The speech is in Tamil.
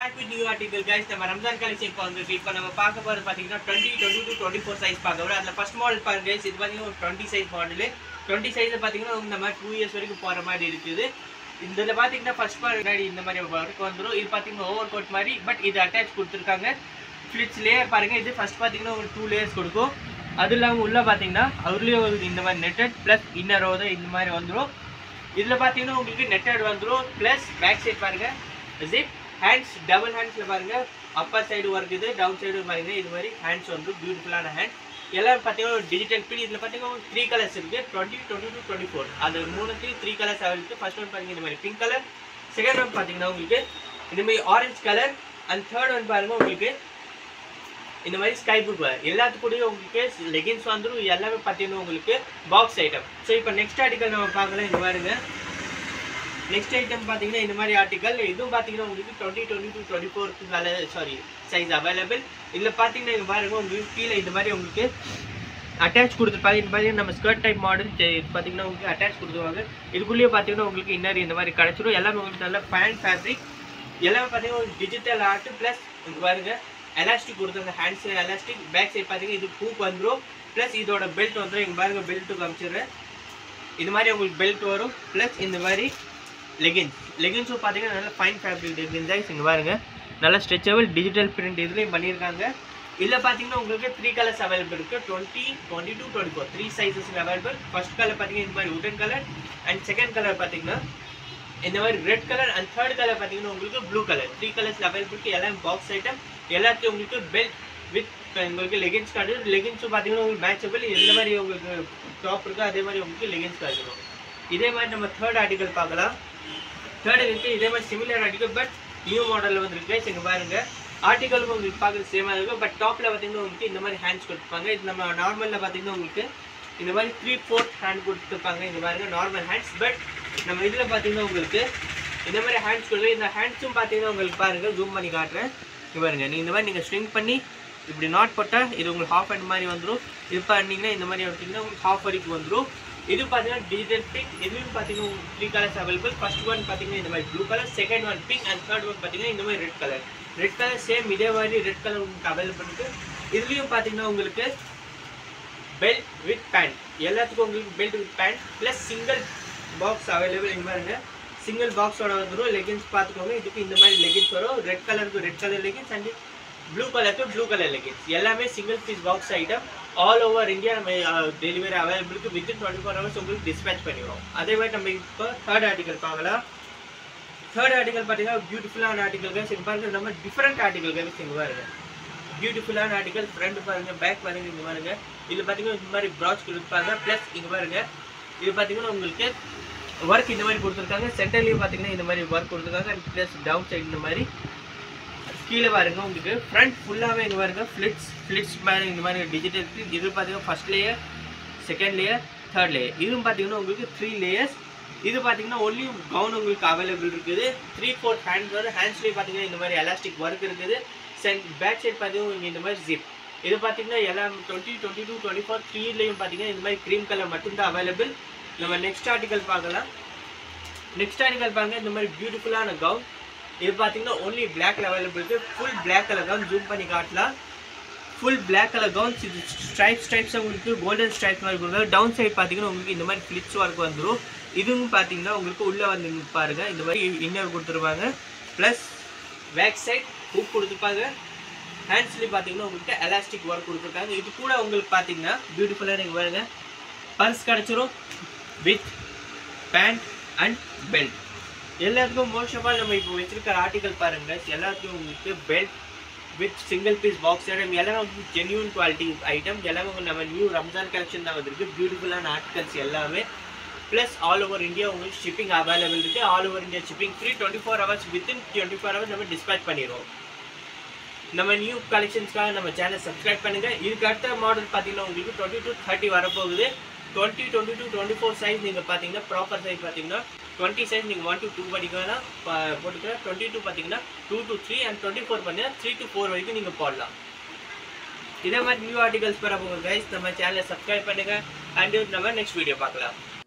Back with new article guys. நம்ம ரம்ஜான் கலெக்ஷன் இப்போ வந்து இப்போ நம்ம பார்க்க போறது பாத்தீங்கன்னா 20, 22, 24 சைஸ் பார்க்க போறோம். அதுல ஃபர்ஸ்ட் மாடல் பாருங்க guys. இது பாத்தீங்கன்னா ஒரு 20 சைஸ் மாடல். 20 சைஸ்ல பாத்தீங்கன்னா இந்த மாதிரி 2 இயர்ஸ் வரைக்கும் போற மாதிரி இருக்குது. இதுல பாத்தீங்கன்னா ஃபர்ஸ்ட் முன்னாடி இந்த மாதிரி வர்க் வந்துரும். இது பாத்தீங்கன்னா ஓவர் கோட் மாதிரி பட் இது அட்டாச் கொடுத்திருக்காங்க. ஃபிளிட்ஸ் லேயர் பாருங்க. இது ஃபர்ஸ்ட் பாத்தீங்கன்னா ஒரு 2 லேயர்ஸ் கொடுக்கும். அது இல்லாம உள்ள பாத்தீங்கன்னா அதுலயே இந்த மாதிரி நெட்டட் பிளஸ் இன்னர் ரோத இந்த மாதிரி வந்துரும். இதுல பாத்தீங்கன்னா உங்களுக்கு நெட்டட் வந்துரும் பிளஸ் பேக் சைடு பாருங்க ஜிப் ஹேண்ட்ஸ் டபுள் ஹேண்ட்ஸ்ல பாருங்க அப்பர் சைடு ஒர்க் இது டவுன் சைடு பாருங்க இது மாதிரி ஹேண்ட்ஸ் வந்து பியூட்டிஃபுல்லான ஹேண்ட் எல்லாம் பாத்தீங்கன்னா டிஜிட்டல் பின் இதுல பாத்தீங்கன்னா 3 கலர்ஸ் இருக்கு 20 22 24 அது மூணுக்கு 3 கலர்ஸ் இருக்கு ஃபர்ஸ்ட் ஒன் பாருங்க இந்த மாதிரி பிங்க் கலர் செகண்ட் ஒன் பாத்தீங்கன்னா உங்களுக்கு இந்த மாதிரி orange colour and third one பாருங்க உங்களுக்கு இந்த மாதிரி ஸ்கை ப்ளூ கலர் எல்லாத்துக்கூடயும் உங்களுக்கு லெகின்ஸ் வந்துரும் எல்லாமே பாத்தீங்கன்னா உங்களுக்கு பாக்ஸ் ஐட்டம் சோ இப்போ நெக்ஸ்ட் ஆர்டிகல் நம்ம பார்க்கலாம் இந்த பாருங்க நெக்ஸ்ட் ஐட்டம் பாத்தீங்கன்னா இந்த மாதிரி ஆர்டிகல் இதுவும் பாத்தீங்கன்னா உங்களுக்கு 20 22 24 கலர் சாரி சைஸ் அவைலபிள் இதுல பாத்தீங்கன்னா இங்க பாருங்க உங்களுக்கு கீழ இந்த மாதிரி உங்களுக்கு அட்டாச் கொடுத்துருப்பாங்க இந்த மாதிரி நம்ம ஸ்கர்ட் டைப் மாடல் பாத்தீங்கன்னா உங்களுக்கு அட்டாச் கொடுத்துருவாங்க இதுக்குள்ளேயே பாத்தீங்கன்னா உங்களுக்கு இன்னர் இந்த மாதிரி கிடைச்சிரும் எல்லாமே உங்களுக்கு நல்ல பேண்ட் ஃபேப்ரிக் எல்லாமே பாத்தீங்கன்னா டிஜிட்டல் ஆர்ட் பிளஸ் இங்க பாருங்க எலாஸ்டிக் கொடுத்துருங்க ஹேண்ட்ஸ் எலாஸ்டிக் பேக் சைடு பாத்தீங்கன்னா இது ஹூக் வந்துரும் பிளஸ் இதோட பெல்ட் வந்துரும் இங்க பாருங்க பெல்ட் காமிச்சிடுறேன் இது மாதிரி உங்களுக்கு பெல்ட் வரும் பிளஸ் இந்த மாதிரி லெகின்ஸும் பார்த்தீங்கன்னா நல்ல ஃபைன் ஃபேப்ரிக் லெகின்ஸ் இங்கே பாருங்க நல்ல ஸ்ட்ரெச்சபிள் டிஜிட்டல் பிரிண்ட் இதுலேயும் பண்ணியிருக்காங்க இதில் பார்த்தீங்கன்னா உங்களுக்கு 3 கலர்ஸ் அவைலபிள் இருக்குது 20 22 24 3 சைஸஸ் அவைலபிள் ஃபர்ஸ்ட் கலர் பார்த்தீங்கன்னா இந்த மாதிரி உடன் கலர் அண்ட் செகண்ட் கலர் பார்த்தீங்கன்னா இந்த மாதிரி red colour and third colour பார்த்தீங்கன்னா உங்களுக்கு ப்ளூ கலர் 3 கலர்ஸ் அவைலபிள் எல்லாம் பாக்ஸ் ஐட்டம் எல்லாத்தையும் உங்களுக்கு பெல்ட் வித் உங்களுக்கு லெகின்ஸ் கார்டு லெகின்ஸும் பார்த்தீங்கன்னா உங்களுக்கு மேட்சபிள் இந்த மாதிரி உங்களுக்கு டாப் இருக்குது அதே மாதிரி உங்களுக்கு லெகின்ஸ் கார்டு இதே மாதிரி நம்ம தேர்ட் ஆர்டிகல் பார்க்கலாம் தேர்ட் இருக்கு இதே மாதிரி சிமிலர் ஆர்டிகல் பட் நியூ மாடலில் வந்துருக்கு இங்கே பாருங்க ஆர்டிகலும் உங்களுக்கு பார்க்குறது சேமாக இருக்கும் பட் டாப்பில் பார்த்தீங்கன்னா உங்களுக்கு இந்த மாதிரி ஹேண்ட்ஸ் கொடுத்துருப்பாங்க இது நம்ம நார்மலில் பார்த்தீங்கன்னா உங்களுக்கு இந்த மாதிரி 3/4 ஹேண்ட் கொடுத்துருப்பாங்க இங்கே பாருங்க நார்மல் ஹேண்ட்ஸ் பட் நம்ம இதில் பார்த்தீங்கன்னா உங்களுக்கு இந்த மாதிரி ஹேண்ட்ஸ் கொடுத்து இந்த ஹேண்ட்ஸும் பார்த்தீங்கன்னா உங்களுக்கு பாருங்கள் ஜூம் பண்ணி காட்டுறேன் இங்கே பாருங்க நீங்கள் இந்த மாதிரி நீங்கள் ஸ்ட்ரிங் பண்ணி இப்படி நாட் போட்டால் இது உங்களுக்கு ஹாஃப் ஹேண்ட் மாதிரி வந்துடும் இது பண்ணிங்கன்னா இந்த மாதிரி எடுத்திங்கன்னா உங்களுக்கு ஹாஃப் வரைக்கும் வந்துடும் இது பார்த்தீங்கன்னா டிஜிட்டல் பிங்க் இதுவும் பார்த்தீங்கன்னா 3 கலர்ஸ் அவைலபிள் ஃபர்ஸ்ட் ஒன் பார்த்தீங்கன்னா இந்த மாதிரி blue colour second one pink and third one பார்த்தீங்கன்னா இந்த மாதிரி ரெட் கலர் சேம் இதே மாதிரி ரெட் கலர் உங்களுக்கு அவைலபிள் இருக்கு இதுலேயும் பார்த்தீங்கன்னா உங்களுக்கு பெல்ட் வித் பேண்ட் எல்லாத்துக்கும் உங்களுக்கு belt with pant plus single box available இந்த மாதிரி சிங்கிள் பாக்ஸோட வந்துடும் லெகின்ஸ் பார்த்துக்கோங்க இதுக்கு இந்த மாதிரி லெகின்ஸ் வரும் ரெட் கலருக்கு red colour leggings and blue கலருக்கு ப்ளூ கலர் லெகின்ஸ் எல்லாமே single piece box item all over India நம்ம டெலிவரி அவைலபிளுக்கு வித்தின் 24 ஹவர்ஸ் உங்களுக்கு டிஸ்பேச் பண்ணிடுவோம் அதே மாதிரி நம்ம இப்போ தேர்ட் ஆர்டிகல் பார்க்கலாம் தேர்ட் ஆர்டிகல் பார்த்தீங்கன்னா பியூட்டிஃபுல்லான ஆர்டிகல்கள் இங்கே பாருங்க நம்ம டிஃப்ரெண்ட் ஆர்டிகல்கள் இங்கே பாருங்க பியூட்டிஃபுல்லான ஆர்டிகல் ஃப்ரண்ட் பாருங்க பேக் பாருங்க இங்கே பாருங்க இதில் பார்த்தீங்கன்னா இந்த மாதிரி ப்ராச் கொடுத்துருப்பாங்க ப்ளஸ் இங்கே பாருங்க இது பார்த்தீங்கன்னா உங்களுக்கு ஒர்க் இந்த மாதிரி கொடுத்துருக்காங்க சென்டர்லேயும் பார்த்தீங்கன்னா இந்த மாதிரி ஒர்க் கொடுத்துருக்காங்க அண்ட் ப்ளஸ் டவுன் சைடு இந்த மாதிரி கீழே பாருங்க உங்களுக்கு ஃப்ரண்ட் ஃபுல்லாகவே இங்கே பாருங்க ஃப்ளிட்ஸ் மாதிரி இந்த மாதிரி டிஜிட்டல் இது பார்த்தீங்கன்னா first layer second layer third layer இதுவும் பார்த்தீங்கன்னா உங்களுக்கு 3 லேயர்ஸ் இது பார்த்தீங்கன்னா ஒன்லி கவுன் உங்களுக்கு அவைலபிள் இருக்குது 3/4 ஹேண்ட்ஸ் வரும் ஹேண்ட்ஸ்லேயும் பார்த்தீங்கன்னா இந்த மாதிரி எலாஸ்டிக் ஒர்க் இருக்குது பேக் சைட் பார்த்தீங்கன்னா இந்த மாதிரி ஜிப் இது பார்த்தீங்கன்னா எல்லாம் 20 22 24 3லேயும் பார்த்தீங்கன்னா இந்த மாதிரி க்ரீம் கலர் மட்டும்தான் அவைலபிள் நம்ம நெக்ஸ்ட் ஆர்டிகல் பார்க்கலாம் நெக்ஸ்ட் ஆர்டிகல் பாருங்க இந்த மாதிரி பியூட்டிஃபுல்லான கவுன் இது பார்த்தீங்கன்னா ஒன்லி பிளாக்ல அவைலபிள் இருக்குது full black colour gown zoom பண்ணி காட்டலாம் ஃபுல் பிளாக் கலர் கவுன்ஸ் இது ஸ்ட்ரைப்ஸ் உங்களுக்கு கோல்டன் ஸ்ட்ரைப்ஸ் மாதிரி கொடுக்குறது டவுன் சைட் பார்த்தீங்கன்னா உங்களுக்கு இந்த மாதிரி ஃபிளிட்ஸ் ஒர்க் வந்துடும் இதுவும் பார்த்தீங்கன்னா உங்களுக்கு உள்ளே வந்து பாருங்க இந்த மாதிரி இன்னர் கொடுத்துருப்பாங்க ப்ளஸ் பேக் சைட் ஹூக் கொடுத்துருப்பாங்க ஹேண்ட்ஸ்லேயும் பார்த்தீங்கன்னா உங்களுக்கு எலாஸ்டிக் ஒர்க் கொடுத்துருக்காங்க இது கூட உங்களுக்கு பார்த்தீங்கன்னா பியூட்டிஃபுல்லாக நீங்கள் பாருங்க பர்ஸ் கிடச்சிரும் வித் பேண்ட் அண்ட் பெல்ட் எல்லாத்துக்கும் மோஸ்ட் ஆஃப் ஆல் நம்ம இப்போ வச்சிருக்கிற ஆர்டிகல் பாருங்க எல்லாத்துக்கும் உங்களுக்கு belt with single piece box item எல்லாமே உங்களுக்கு ஜென்யூன் குவாலிட்டி ஐட்டம் எல்லாமே நம்ம நியூ ரம்ஜான் கலெக்ஷன் தான் வந்திருக்கு பியூட்டிஃபுல்லான ஆர்டிகல்ஸ் எல்லாமே ப்ளஸ் ஆல் ஓவர் இந்தியா உங்களுக்கு ஷிப்பிங் அவைலபிள் இருக்குது all over India shipping free 24 hours within 24 hours நம்ம டிஸ்பேச் பண்ணிடுவோம் நம்ம நியூ கலெக்ஷன்ஸ்க்காக நம்ம சேனல் சப்ஸ்கிரைப் பண்ணுங்கள் இதுக்கு அடுத்த மாடல் பார்த்தீங்கன்னா உங்களுக்கு 20 to 30 வரப்போகுது 20 22 24 சைஸ் நீங்கள் பார்த்தீங்கன்னா ப்ராப்பர் சைஸ் பார்த்தீங்கன்னா 20 சைஸ் நீங்கள் 1 to 2 படிக்கலாம் போட்டுக்கலாம் 22 பார்த்தீங்கன்னா 2 to 3 அண்ட் 24 பார்த்தீங்கன்னா 3 to 4 வரைக்கும் நீங்கள் போடலாம் இதே மாதிரி நியூ ஆர்டிகல்ஸ் பெற போங்க கைஸ் நம்ம சேனலை சப்ஸ்கிரைப் பண்ணுங்கள் அண்ட் நம்ம நெக்ஸ்ட் வீடியோ பார்க்கலாம்